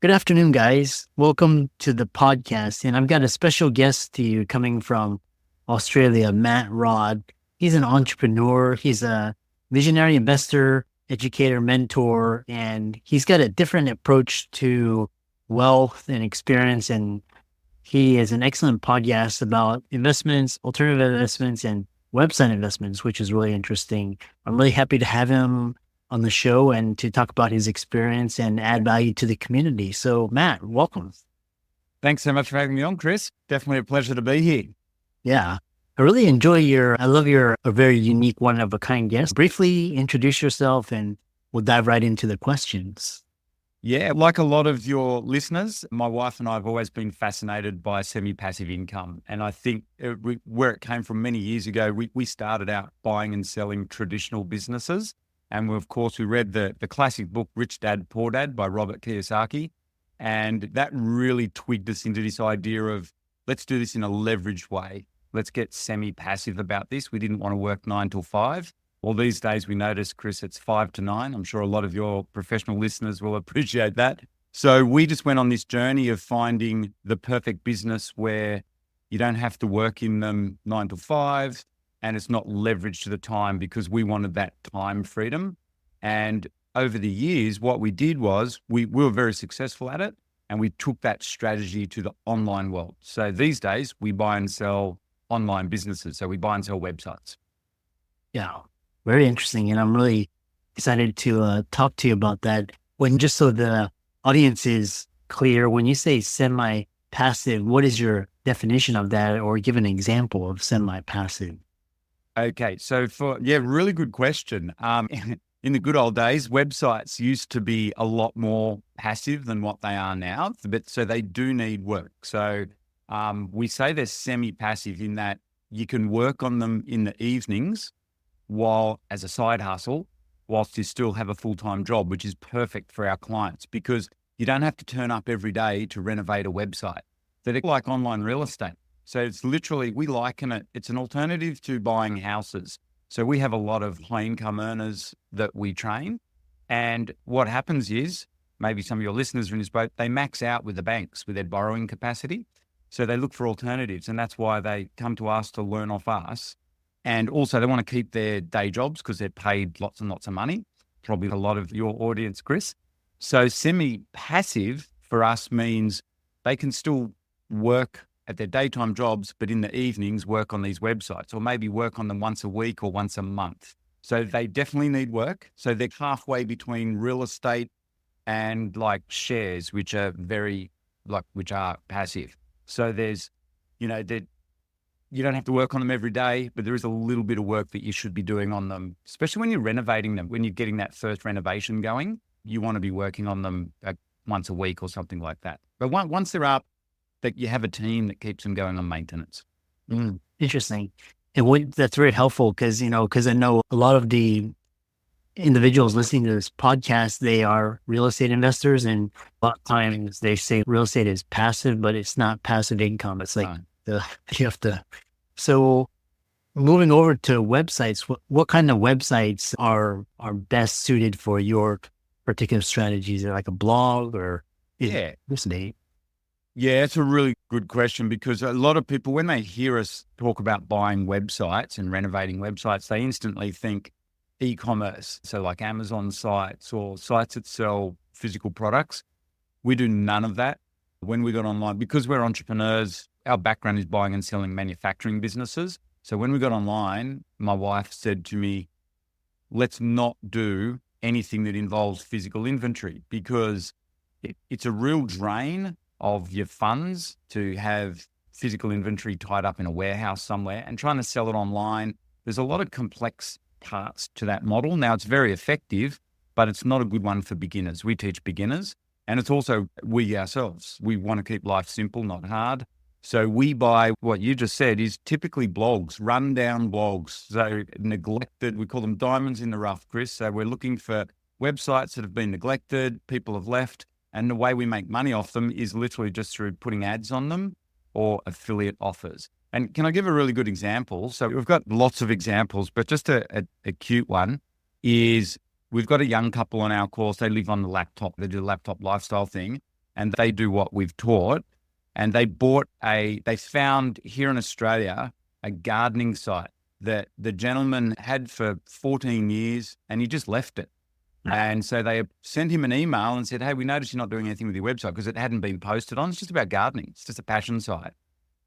Good afternoon, guys. Welcome to the podcast. And I've got a special guest to you coming from Australia, Matt Raad. He's an entrepreneur. He's a visionary investor, educator, mentor, and he's got a different approach to wealth and experience. And he is an excellent podcast about investments, alternative investments, and website investments, which is really interesting. I'm really happy to have him on the show and to talk about his experience and add value to the community. So, Matt, welcome. Thanks so much for having me on, Chris. Definitely a pleasure to be here. Yeah. I love your a very unique, one of a kind guest. Briefly introduce yourself and we'll dive right into the questions. Yeah, like a lot of your listeners, my wife and I have always been fascinated by semi-passive income. And I think where it came from many years ago, we started out buying and selling traditional businesses. And of course, we read the classic book, Rich Dad, Poor Dad by Robert Kiyosaki. And that really twigged us into this idea of let's do this in a leveraged way. Let's get semi-passive about this. We didn't want to work 9 till 5. Well, these days we notice, Chris, it's 5 to 9. I'm sure a lot of your professional listeners will appreciate that. So we just went on this journey of finding the perfect business where you don't have to work in them 9 to 5. And it's not leveraged to the time because we wanted that time freedom. And over the years, what we did was we were very successful at it and we took that strategy to the online world. So these days we buy and sell online businesses. So we buy and sell websites. Yeah, very interesting. And I'm really excited to talk to you about that. Just so the audience is clear, when you say semi-passive, what is your definition of that, or give an example of semi-passive? Okay, so really good question. In the good old days, websites used to be a lot more passive than what they are now, so they do need work. So we say they're semi-passive in that you can work on them in the evenings as a side hustle, whilst you still have a full-time job, which is perfect for our clients because you don't have to turn up every day to renovate a website. They're like online real estate. So it's literally, we liken it, it's an alternative to buying houses. So we have a lot of high income earners that we train. And what happens is, maybe some of your listeners are in this boat, they max out with the banks with their borrowing capacity. So they look for alternatives. And that's why they come to us to learn off us. And also they want to keep their day jobs because they're paid lots and lots of money. Probably a lot of your audience, Chris. So semi-passive for us means they can still work at their daytime jobs, but in the evenings work on these websites or maybe work on them once a week or once a month. So they definitely need work. So they're halfway between real estate and like shares, which are which are passive. So there's, you don't have to work on them every day, but there is a little bit of work that you should be doing on them, especially when you're renovating them, when you're getting that first renovation going, you want to be working on them once a week or something like that. But once they're up, that you have a team that keeps them going on maintenance. Interesting. And that's very helpful because I know a lot of the individuals listening to this podcast, they are real estate investors. And a lot of times they say real estate is passive, but it's not passive income. It's like you have to. So moving over to websites, what kind of websites are best suited for your particular strategies? Is it like a blog or this name? Yeah, it's a really good question because a lot of people, when they hear us talk about buying websites and renovating websites, they instantly think e-commerce. So like Amazon sites or sites that sell physical products. We do none of that. When we got online, because we're entrepreneurs, our background is buying and selling manufacturing businesses. So when we got online, my wife said to me, let's not do anything that involves physical inventory because it's a real drain of your funds to have physical inventory tied up in a warehouse somewhere and trying to sell it online. There's a lot of complex parts to that model. Now it's very effective, but it's not a good one for beginners. We teach beginners and it's also we ourselves. We want to keep life simple, not hard. So we buy what you just said is typically blogs, rundown blogs. So neglected, we call them diamonds in the rough, Chris. So we're looking for websites that have been neglected, people have left. And the way we make money off them is literally just through putting ads on them or affiliate offers. And can I give a really good example? So we've got lots of examples, but just a cute one is we've got a young couple on our course. They live on the laptop. They do the laptop lifestyle thing. and they do what we've taught. And they found here in Australia a gardening site that the gentleman had for 14 years and he just left it. And so they sent him an email and said, hey, we noticed you're not doing anything with your website because it hadn't been posted on. It's just about gardening. It's just a passion site.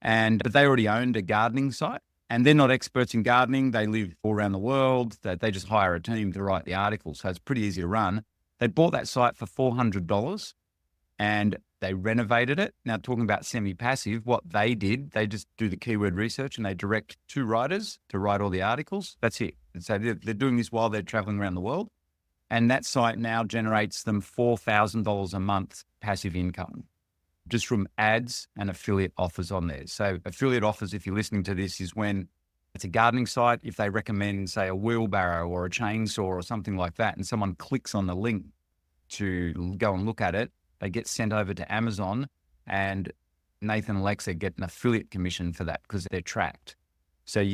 But they already owned a gardening site and they're not experts in gardening. They live all around the world. They just hire a team to write the articles. So it's pretty easy to run. They bought that site for $400 and they renovated it. Now, talking about semi-passive, what they did, they just do the keyword research and they direct 2 writers to write all the articles. That's it. And so they're doing this while they're traveling around the world. And that site now generates them $4,000 a month passive income just from ads and affiliate offers on there. So affiliate offers, if you're listening to this, is when it's a gardening site. If they recommend, say, a wheelbarrow or a chainsaw or something like that, and someone clicks on the link to go and look at it, they get sent over to Amazon and Nathan and Alexa get an affiliate commission for that because they're tracked. So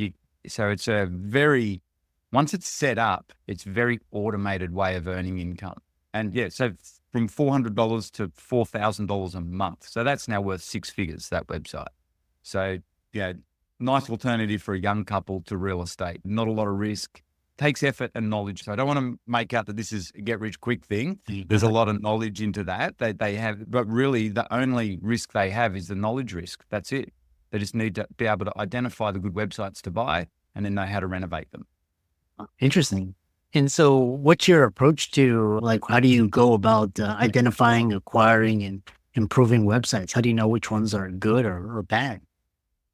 it's a very, once it's set up, it's a very automated way of earning income. And yeah, so from $400 to $4,000 a month. So that's now worth 6 figures, that website. So yeah, nice alternative for a young couple to real estate. Not a lot of risk. Takes effort and knowledge. So I don't want to make out that this is a get rich quick thing. There's a lot of knowledge into that they have, but really the only risk they have is the knowledge risk. That's it. They just need to be able to identify the good websites to buy and then know how to renovate them. Interesting. And so what's your approach to, like, how do you go about identifying, acquiring, and improving websites? How do you know which ones are good or bad?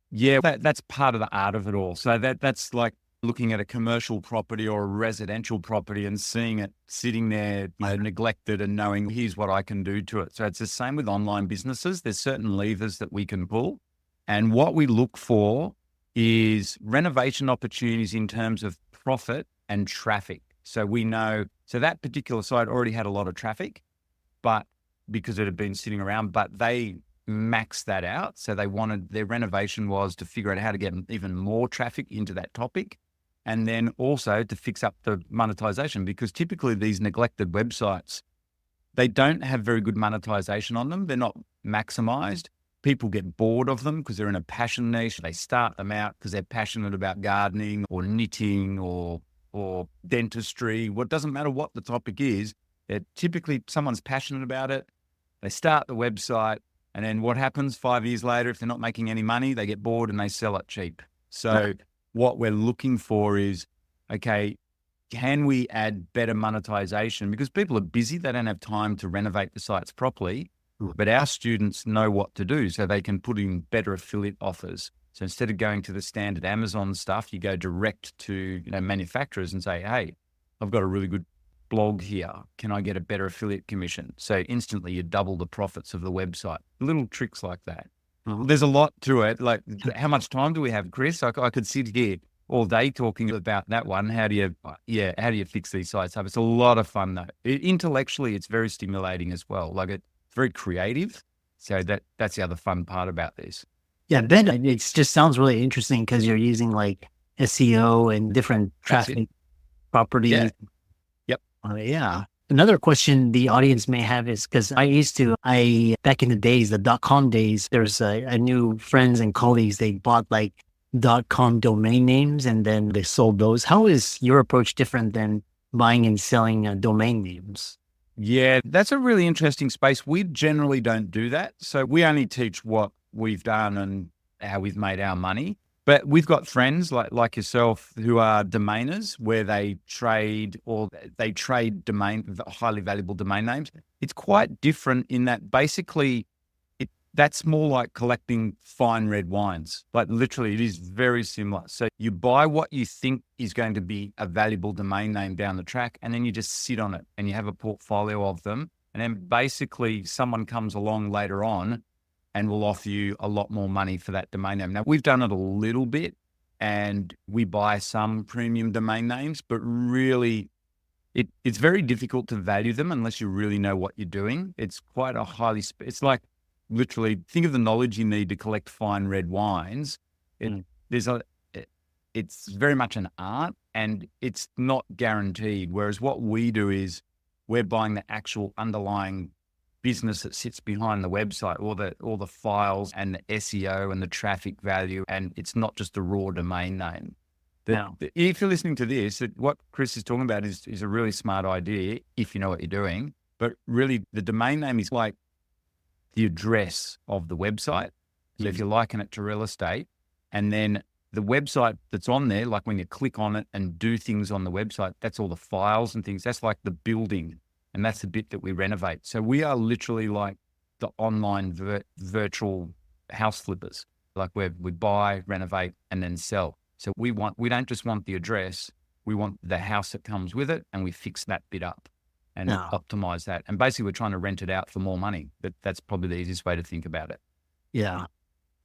Yeah, that's part of the art of it all. So that's like looking at a commercial property or a residential property and seeing it sitting there neglected and knowing here's what I can do to it. So it's the same with online businesses. There's certain levers that we can pull. And what we look for is renovation opportunities in terms of profit and traffic. So we know, so that particular site already had a lot of traffic, but because it had been sitting around, but they maxed that out. So their renovation was to figure out how to get even more traffic into that topic. And then also to fix up the monetization, because typically these neglected websites, they don't have very good monetization on them. They're not maximized. People get bored of them because they're in a passion niche. They start them out because they're passionate about gardening or knitting or dentistry. What doesn't matter what the topic is, typically someone's passionate about it. They start the website, and then what happens 5 years later, if they're not making any money, they get bored and they sell it cheap. So what we're looking for is, okay, can we add better monetization? Because people are busy. They don't have time to renovate the sites properly, but our students know what to do so they can put in better affiliate offers. So instead of going to the standard Amazon stuff, you go direct to manufacturers and say, hey, I've got a really good blog here. Can I get a better affiliate commission? So instantly you double the profits of the website. Little tricks like that. There's a lot to it. Like, how much time do we have, Chris? I could sit here all day talking about that one. How do you fix these sites up? It's a lot of fun though. Intellectually, it's very stimulating as well. Like, it's very creative. So that's the other fun part about this. Yeah, Ben, it just sounds really interesting because you're using like SEO and different traffic properties. Yeah. Yep. Yeah. Another question the audience may have is, because back in the days, the .com days, there's I knew friends and colleagues, they bought like .com domain names and then they sold those. How is your approach different than buying and selling domain names? Yeah, that's a really interesting space. We generally don't do that. So we only teach what we've done and how we've made our money. But we've got friends like yourself who are domainers where they trade highly valuable domain names. It's quite different in that basically that's more like collecting fine red wines. Like literally it is very similar. So you buy what you think is going to be a valuable domain name down the track, and then you just sit on it and you have a portfolio of them. And then basically someone comes along later on and will offer you a lot more money for that domain name. Now, we've done it a little bit and we buy some premium domain names, but really it's very difficult to value them unless you really know what you're doing. It's quite it's like literally think of the knowledge you need to collect fine red wines. It's very much an art and it's not guaranteed. Whereas what we do is we're buying the actual underlying business that sits behind the website, all the files and the SEO and the traffic value. And it's not just a raw domain name. If you're listening to this, what Chris is talking about is a really smart idea if you know what you're doing. But really, the domain name is like the address of the website. So if you liken it to real estate, and then the website that's on there, like when you click on it and do things on the website, that's all the files and things. That's like the building. And that's the bit that we renovate. So we are literally like the online virtual house flippers. Like we buy, renovate, and then sell. So we don't just want the address, we want the house that comes with it, and we fix that bit up and optimize that. And basically we're trying to rent it out for more money. That's probably the easiest way to think about it. Yeah.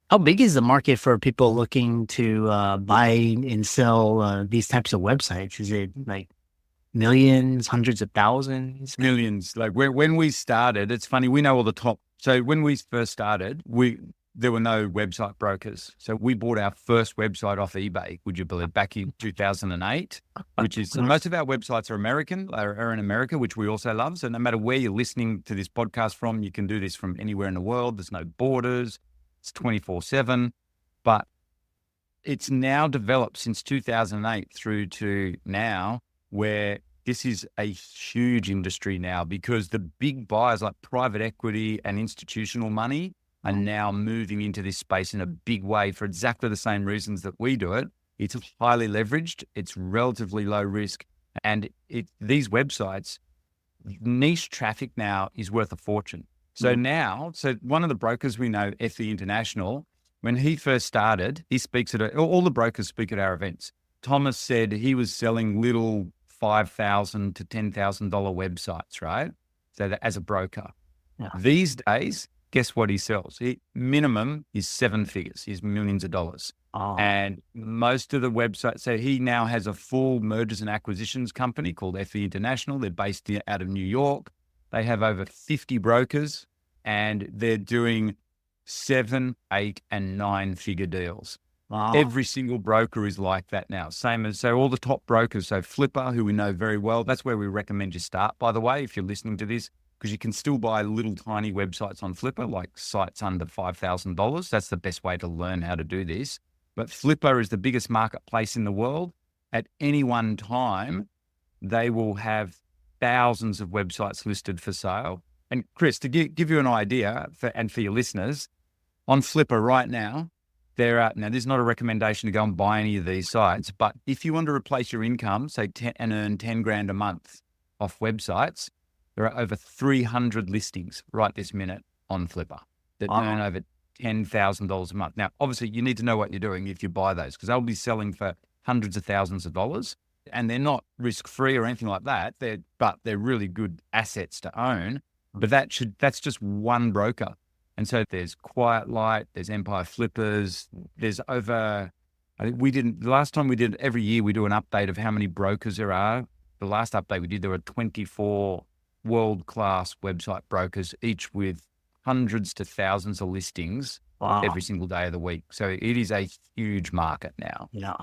How big is the market for people looking to buy and sell these types of websites? Is it like millions, hundreds of thousands? Millions. Like when we started, it's funny, we know all the top. So when we first started, there were no website brokers. So we bought our first website off eBay, would you believe, back in 2008, which is, most of our websites are in America, which we also love. So no matter where you're listening to this podcast from, you can do this from anywhere in the world. There's no borders. It's 24/7, but it's now developed since 2008 through to now, where this is a huge industry now because the big buyers like private equity and institutional money are now moving into this space in a big way for exactly the same reasons that we do it. It's highly leveraged. It's relatively low risk. And these websites, niche traffic now is worth a fortune. So so one of the brokers we know, FE International, when he first started, he speaks at all the brokers speak at our events. Thomas said he was selling little $5,000 to $10,000 websites, right? So that as a broker. Yeah. These days, guess what he sells? Minimum is 7 figures, is millions of dollars. Oh. And most of the websites, so he now has a full mergers and acquisitions company called FE International. They're based out of New York. They have over 50 brokers and they're doing 7, 8, and 9 figure deals. Wow. Every single broker is like that now. So all the top brokers, so Flipper, who we know very well, that's where we recommend you start, by the way, if you're listening to this, because you can still buy little tiny websites on Flipper, like sites under $5,000. That's the best way to learn how to do this. But Flipper is the biggest marketplace in the world. At any one time, they will have thousands of websites listed for sale. And Chris, to give you an idea, for your listeners, on Flipper right now, now this is not a recommendation to go and buy any of these sites, but if you want to replace your income, say and earn 10 grand a month off websites, there are over 300 listings right this minute on Flipper that earn over $10,000 a month. Now, obviously you need to know what you're doing if you buy those, because they'll be selling for hundreds of thousands of dollars. And they're not risk-free or anything like that. But they're really good assets to own. But that's just one broker. And so there's Quiet Light, there's Empire Flippers, there's over, I think the last time we did, every year we do an update of how many brokers there are. The last update we did, there were 24 world-class website brokers, each with hundreds to thousands of listings every single day of the week. So it is a huge market now. Yeah.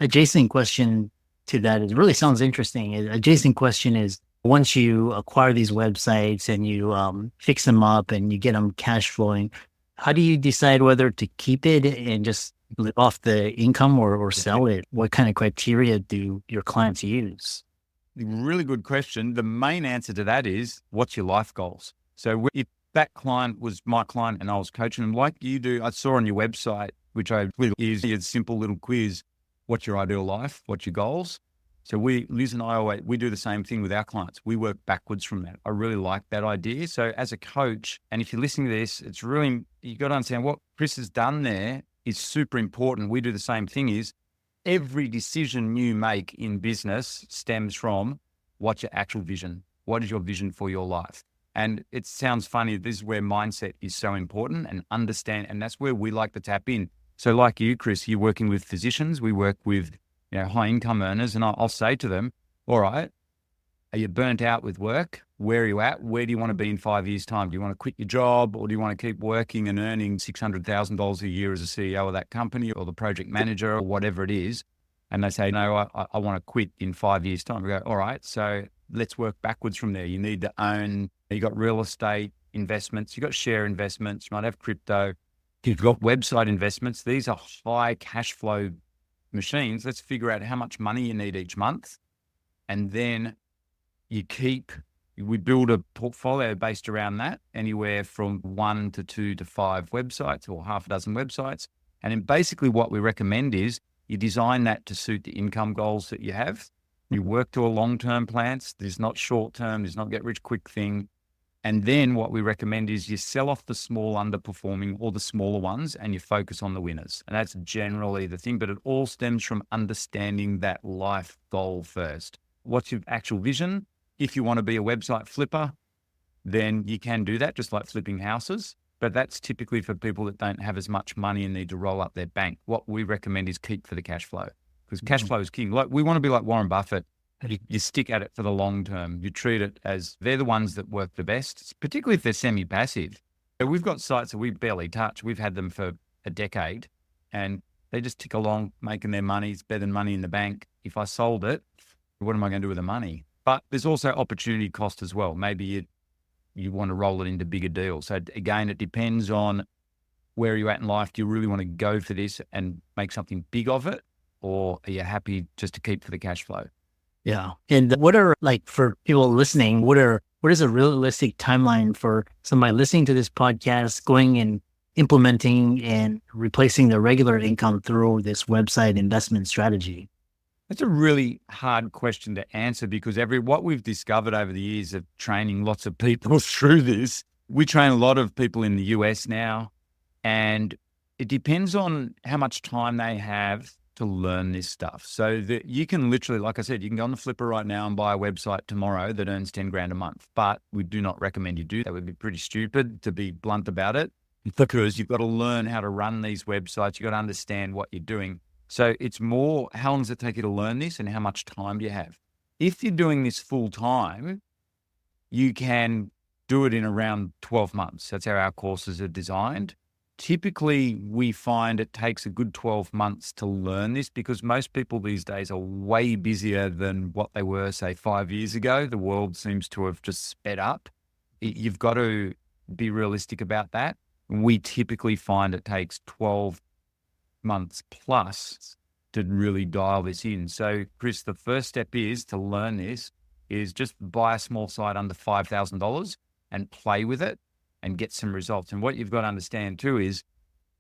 Adjacent question to that, it really sounds interesting. Adjacent question is, once you acquire these websites and you fix them up and you get them cash flowing, how do you decide whether to keep it and just live off the income or sell it? What kind of criteria do your clients use? Really good question. The main answer to that is, what's your life goals? So if that client was my client and I was coaching them like you do, I saw on your website, which is a simple little quiz. What's your ideal life? What's your goals? So Liz and I, we do the same thing with our clients. We work backwards from that. I really like that idea. So as a coach, and if you're listening to this, it's really, you got to understand what Chris has done there is super important. We do the same thing is every decision you make in business stems from what's your actual vision? What is your vision for your life? And it sounds funny. This is where mindset is so important and understand. And that's where we like to tap in. So like you, Chris, you're working with physicians. We work with high income earners. And I'll say to them, all right, are you burnt out with work? Where are you at? Where do you want to be in 5 years' time? Do you want to quit your job, or do you want to keep working and earning $600,000 a year as a CEO of that company or the project manager or whatever it is? And they say, no, I want to quit in 5 years' time. We go, all right, so let's work backwards from there. You need to own, you got real estate, investments, you've got share investments, you might have crypto, you've got website investments. These are high cash flow machines. Let's figure out how much money you need each month. And then we build a portfolio based around that, anywhere from 1 to 2 to 5 websites or half a dozen websites. And then basically what we recommend is you design that to suit the income goals that you have. You work to a long-term plan. There's not short-term, there's not get rich quick thing. And then what we recommend is you sell off the small underperforming or the smaller ones and you focus on the winners. And that's generally the thing, but it all stems from understanding that life goal first. What's your actual vision? If you want to be a website flipper, then you can do that, just like flipping houses. But that's typically for people that don't have as much money and need to roll up their bank. What we recommend is keep for the cash flow, because cash flow is king. Like, we want to be like Warren Buffett. You stick at it for the long term. You treat it as they're the ones that work the best, particularly if they're semi-passive. So we've got sites that we barely touch. We've had them for a decade and they just tick along, making their money. It's better than money in the bank. If I sold it, what am I going to do with the money? But there's also opportunity cost as well. Maybe you want to roll it into bigger deals. So again, it depends on where you're at in life. Do you really want to go for this and make something big of it? Or are you happy just to keep for the cash flow? Yeah. And what are, like, for people listening, what is a realistic timeline for somebody listening to this podcast, going and implementing and replacing their regular income through this website investment strategy? That's a really hard question to answer, because what we've discovered over the years of training lots of people through this, we train a lot of people in the US now, and it depends on how much time they have to learn this stuff. So that you can literally, like I said, you can go on the flipper right now and buy a website tomorrow that earns 10 grand a month, but we do not recommend you do that. Would be pretty stupid, to be blunt about it, because you've got to learn how to run these websites. You've got to understand what you're doing. So it's more, how long does it take you to learn this and how much time do you have? If you're doing this full time, you can do it in around 12 months. That's how our courses are designed. Typically, we find it takes a good 12 months to learn this, because most people these days are way busier than what they were, say, 5 years ago. The world seems to have just sped up. You've got to be realistic about that. We typically find it takes 12 months plus to really dial this in. So, Chris, the first step is to learn this is just buy a small site under $5,000 and play with it and get some results. And what you've got to understand too is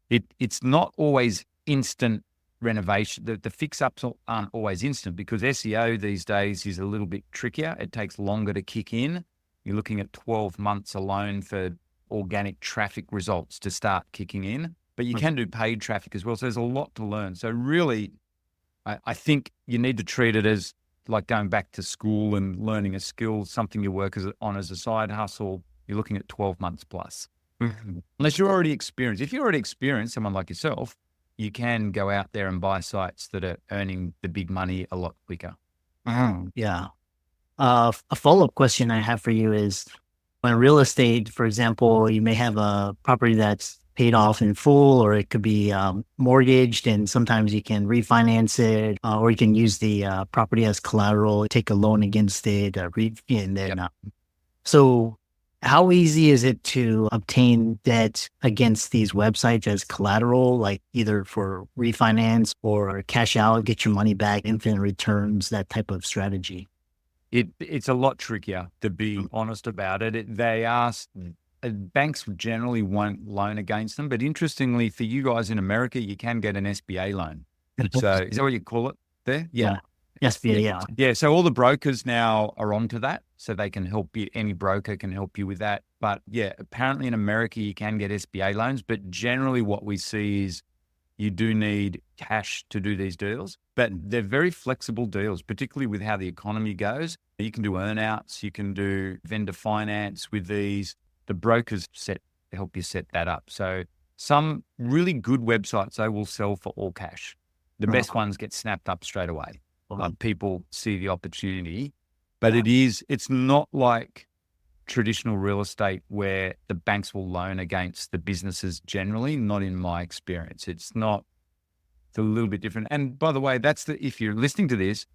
it's not always instant renovation. The fix-ups aren't always instant, because SEO these days is a little bit trickier. It takes longer to kick in. You're looking at 12 months alone for organic traffic results to start kicking in. But you can do paid traffic as well. So there's a lot to learn. So really, I think you need to treat it as like going back to school and learning a skill, something you work on as a side hustle. You're looking at 12 months plus. Unless you're already experienced. If you're already experienced, someone like yourself, you can go out there and buy sites that are earning the big money a lot quicker. Yeah. A follow-up question I have for you is, in real estate, for example, you may have a property that's paid off in full, or it could be mortgaged, and sometimes you can refinance it, or you can use the property as collateral, take a loan against it, and then. So how easy is it to obtain debt against these websites as collateral, like either for refinance or cash out, get your money back, infinite returns, that type of strategy? It's a lot trickier, to be honest about it. Banks generally won't loan against them, but interestingly for you guys in America, you can get an SBA loan. So is that what you call it there? Yeah. SBA, yeah. Yeah. So all the brokers now are onto that, so they can help you. Any broker can help you with that. But yeah, apparently in America, you can get SBA loans, but generally what we see is you do need cash to do these deals, but they're very flexible deals, particularly with how the economy goes. You can do earnouts, you can do vendor finance with these. The brokers help you set that up. So some really good websites, they will sell for all cash. The best ones get snapped up straight away. People see the opportunity, but it's not like traditional real estate where the banks will loan against the businesses generally, not in my experience. It's a little bit different. And by the way, if you're listening to this,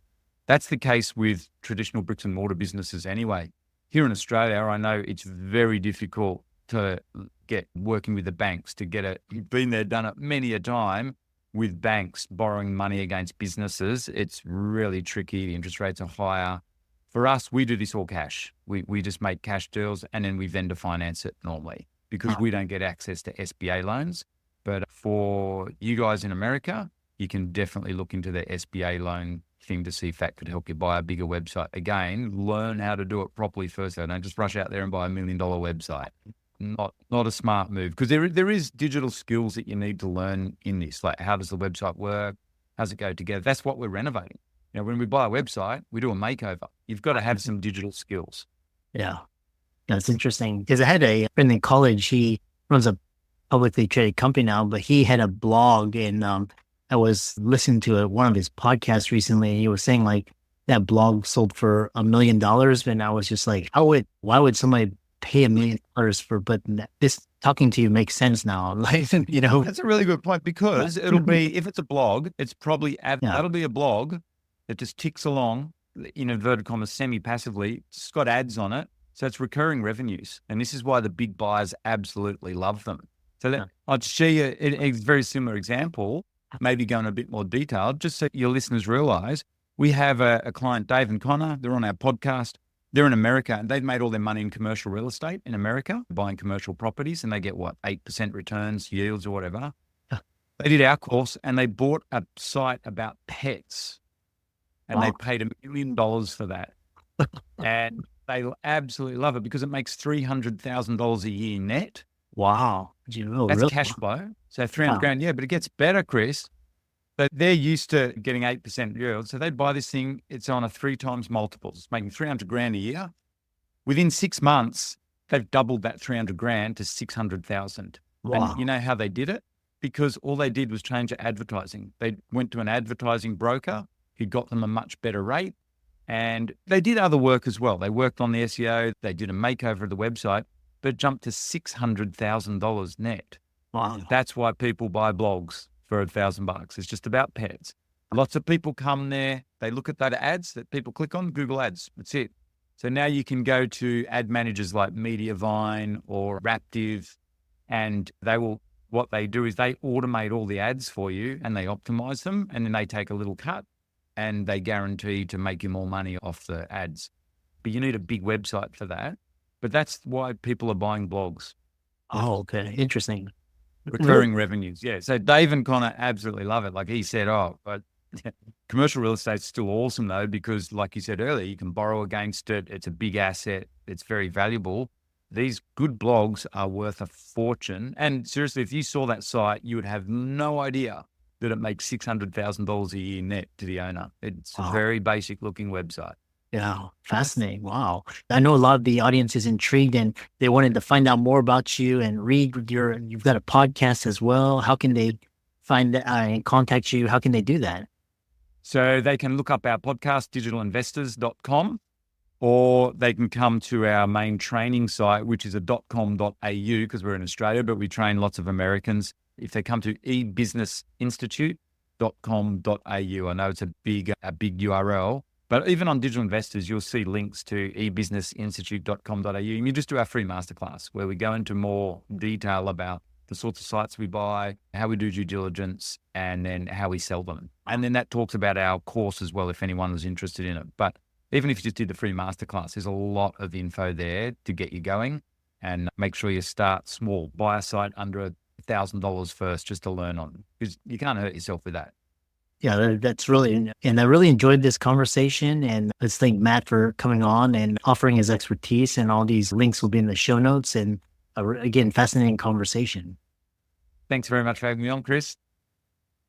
that's the case with traditional bricks and mortar businesses anyway. Here in Australia, I know it's very difficult to get working with the banks to get it. You've been there, done it many a time with banks borrowing money against businesses. It's really tricky. The interest rates are higher. For us, we do this all cash. We just make cash deals and then we vendor finance it normally because we don't get access to SBA loans. But for you guys in America, you can definitely look into the SBA loan thing to see if that could help you buy a bigger website. Again, learn how to do it properly first. Though. Don't just rush out there and buy $1 million website. Not a smart move because there is digital skills that you need to learn in this. Like how does the website work? How's it go together? That's what we're renovating. You know, when we buy a website, we do a makeover. You've got to have some digital skills. Yeah. That's interesting because I had a friend in college. He runs a publicly traded company now, but he had a blog and I was listening to one of his podcasts recently. And he was saying like that blog sold for $1 million. And I was just like, why would somebody pay $1 million for, but this talking to you makes sense now. Like, you know, that's a really good point because it'll be, if it's a blog, it's probably, that'll be a blog that just ticks along in inverted commas, semi-passively. It's got ads on it. So it's recurring revenues. And this is why the big buyers absolutely love them. So I'd share you a very similar example, maybe go in a bit more detail, just so your listeners realize we have a client, Dave and Connor, they're on our podcast. They're in America and they've made all their money in commercial real estate in America, buying commercial properties, and they get 8% returns, yields or whatever. They did our course and they bought a site about pets and they paid $1 million for that. And they absolutely love it because it makes $300,000 a year net. Wow. That's really? cash flow. So 300 grand. Yeah, but it gets better, Chris. So they're used to getting 8% yield. So they'd buy this thing. It's on a 3 times multiples. It's making 300 grand a year. Within 6 months, they've doubled that 300 grand to 600,000. Wow. And you know how they did it? Because all they did was change their advertising. They went to an advertising broker who got them a much better rate. And they did other work as well. They worked on the SEO. They did a makeover of the website, but it jumped to $600,000 net. Wow. That's why people buy blogs for $1,000. It's just about pets. Lots of people come there. They look at that ads that people click on, Google ads. That's it. So now you can go to ad managers like Mediavine or Raptive, and what they do is they automate all the ads for you and they optimize them, and then they take a little cut and they guarantee to make you more money off the ads. But you need a big website for that. But that's why people are buying blogs. Oh, okay. Interesting. Recurring revenues. Yeah. So Dave and Connor absolutely love it. Like he said, but commercial real estate's still awesome though, because like you said earlier, you can borrow against it. It's a big asset. It's very valuable. These good blogs are worth a fortune. And seriously, if you saw that site, you would have no idea that it makes $600,000 a year net to the owner. It's a very basic looking website. Yeah. Fascinating. Wow. I know a lot of the audience is intrigued and they wanted to find out more about you and read you've got a podcast as well. How can they find and contact you? How can they do that? So they can look up our podcast, digitalinvestors.com, or they can come to our main training site, which is .com.au because we're in Australia, but we train lots of Americans. If they come to ebusinessinstitute.com.au, I know it's a big URL. But even on Digital Investors, you'll see links to ebusinessinstitute.com.au. And you just do our free masterclass where we go into more detail about the sorts of sites we buy, how we do due diligence, and then how we sell them. And then that talks about our course as well, if anyone was interested in it. But even if you just did the free masterclass, there's a lot of info there to get you going. And make sure you start small. Buy a site under $1,000 first just to learn on, because you can't hurt yourself with that. Yeah, that's really, and I really enjoyed this conversation, and let's thank Matt for coming on and offering his expertise, and all these links will be in the show notes, and again, fascinating conversation. Thanks very much for having me on, Chris.